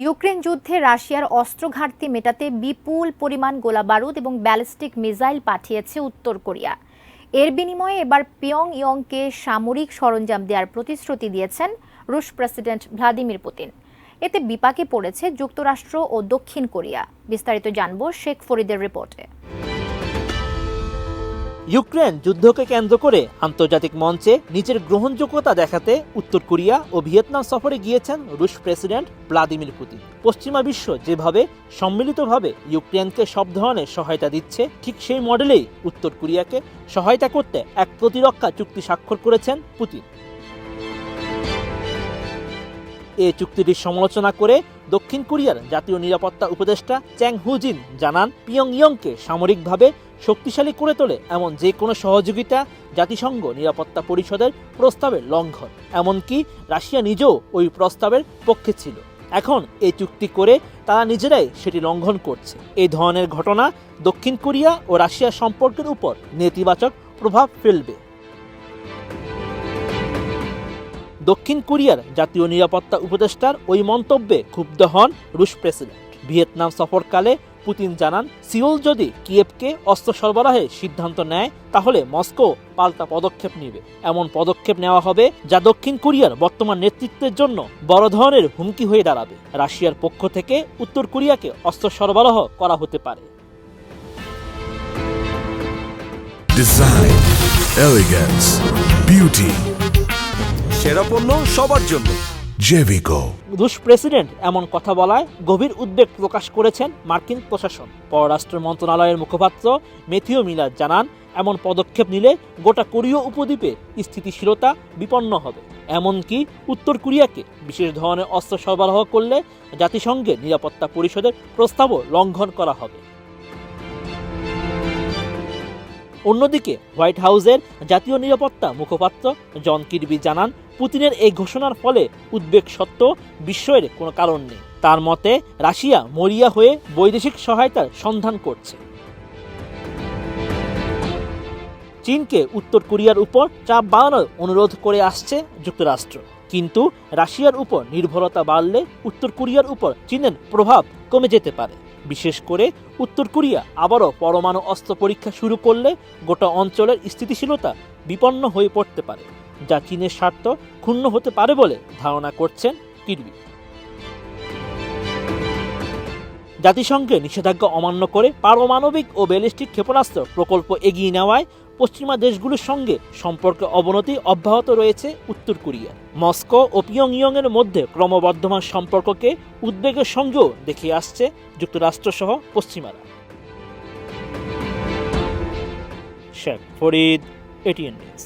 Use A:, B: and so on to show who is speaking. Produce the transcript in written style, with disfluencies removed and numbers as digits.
A: Ukraine যুদ্ধে রাশিয়ার অস্ত্র ঘাটতি মেটাতে বিপুল পরিমাণ গোলাবারুদ এবং ব্যালিস্টিক মিসাইল পাঠিয়েছে উত্তর কোরিয়া। এর বিনিময়ে এবার পিয়ংইয়ংকে সামরিক সরঞ্জাম দেওয়ার প্রতিশ্রুতি দিয়েছেন রুশ প্রেসিডেন্ট ভ্লাদিমির পুতিন। এতে বিপাকে পড়েছে যুক্তরাষ্ট্র ও দক্ষিণ কোরিয়া। বিস্তারিত জানব শেখ ফরিদের রিপোর্টে।
B: ইউক্রেন যুদ্ধকে কেন্দ্র করে আন্তর্জাতিক মঞ্চে নিজের গ্রহণযোগ্যতা দেখাতে উত্তর কোরিয়া ও ভিয়েতনাম সফরে গিয়েছেন রুশ প্রেসিডেন্ট ভ্লাদিমির পুতিন। পশ্চিমা বিশ্ব যেভাবে সম্মিলিতভাবে ইউক্রেনকে সব ধরনের সহায়তা দিচ্ছে, ঠিক সেই মডেলেই উত্তর কোরিয়াকে সহায়তা করতে এক প্রতিরক্ষা চুক্তি স্বাক্ষর করেছেন পুতিন। এই চুক্তিটির সমালোচনা করে দক্ষিণ কোরিয়ার জাতীয় নিরাপত্তা উপদেষ্টা চ্যাং হুজিন জানান, পিয়ংইয়ংকে সামরিকভাবে শক্তিশালী করে তোলে এমন যে কোনো সহযোগিতা জাতিসংঘ নিরাপত্তা পরিষদের প্রস্তাবের লঙ্ঘন। এমনকি রাশিয়া নিজেও ওই প্রস্তাবের পক্ষে ছিল। এখন এই চুক্তি করে তারা নিজেরাই সেটি লঙ্ঘন করছে। এই ধরনের ঘটনা দক্ষিণ কোরিয়া ও রাশিয়ার সম্পর্কের উপর নেতিবাচক প্রভাব ফেলবে। দক্ষিণ কোরিয়ার জাতীয় নিরাপত্তা উপদেষ্টার ওই মন্তব্যে ক্ষুব্ধ হন রুশ প্রেসিডেন্ট। ভিয়েতনাম সফরকালে পুতিন জানান, সিওল যদি কিয়েভকে অস্ত্র সরবরাহের সিদ্ধান্ত নেয় তাহলে মস্কো পাল্টা পদক্ষেপ নেবে। এমন পদক্ষেপ নেওয়া হবে যা দক্ষিণ কোরিয়ার বর্তমান নেতৃত্বের জন্য বড় ধরনের হুমকি হয়ে দাঁড়াবে। রাশিয়ার পক্ষ থেকে উত্তর কোরিয়াকে অস্ত্র সরবরাহ করা হতে পারে।
C: ডিজাইন, এলিগেন্স, বিউটি,
D: সেরা পণ্য সবার জন্য
C: জেভিকো।
B: রুশ প্রেসিডেন্ট এমন কথা বলায় গভীর উদ্বেগ প্রকাশ করেছেন মার্কিন প্রশাসন। পররাষ্ট্র মন্ত্রণালয়ের মুখপাত্র ম্যাথিউ মিলার জানান, এমন পদক্ষেপ নিলে গোটা কোরীয় উপদ্বীপে স্থিতিশীলতা বিপন্ন হবে। এমনকি উত্তর কোরিয়াকে বিশেষ ধরনের অস্ত্র সরবরাহ করলে জাতিসংঘের নিরাপত্তা পরিষদের প্রস্তাবও লঙ্ঘন করা হবে। অন্যদিকে হোয়াইট হাউসের জাতীয় নিরাপত্তা মুখপাত্র জন কির্বি জানান, পুতিনের এই ঘোষণার ফলে উদ্বেগ সত্ত্বেও বিস্ময়ের কোনো কারণ নেই। তার মতে, রাশিয়া মরিয়া হয়ে বৈদেশিক সহায়তার সন্ধান করছে। চীনকে উত্তর কোরিয়ার উপর চাপ বাড়ানোর অনুরোধ করে আসছে যুক্তরাষ্ট্র। কিন্তু রাশিয়ার উপর নির্ভরতা বাড়লে উত্তর কোরিয়ার উপর চীনের প্রভাব কমে যেতে পারে। বিশেষ করে উত্তর কোরিয়া আবারও পরমাণু অস্ত্র পরীক্ষা শুরু করলে গোটা অঞ্চলের স্থিতিশীলতা বিপন্ন হয়ে পড়তে পারে, যা চীনের স্বার্থ ক্ষুণ্ণ হতে পারে বলে ধারণা করছেন কির্বি। জাতিসংঘের নিষেধাজ্ঞা অমান্য করে পারমাণবিক ও ব্যালিস্টিক ক্ষেপণাস্ত্র প্রকল্প এগিয়ে নেওয়ায় পশ্চিমা দেশগুলোর সঙ্গে সম্পর্কে অবনতি অব্যাহত রয়েছে উত্তর কোরিয়া। মস্কো ও পিয়ংইয়ংয়ের মধ্যে ক্রমবর্ধমান সম্পর্ককে উদ্বেগের সঙ্গেও দেখে আসছে যুক্তরাষ্ট্রসহ পশ্চিমারা। Sheikh Farid, ATN news.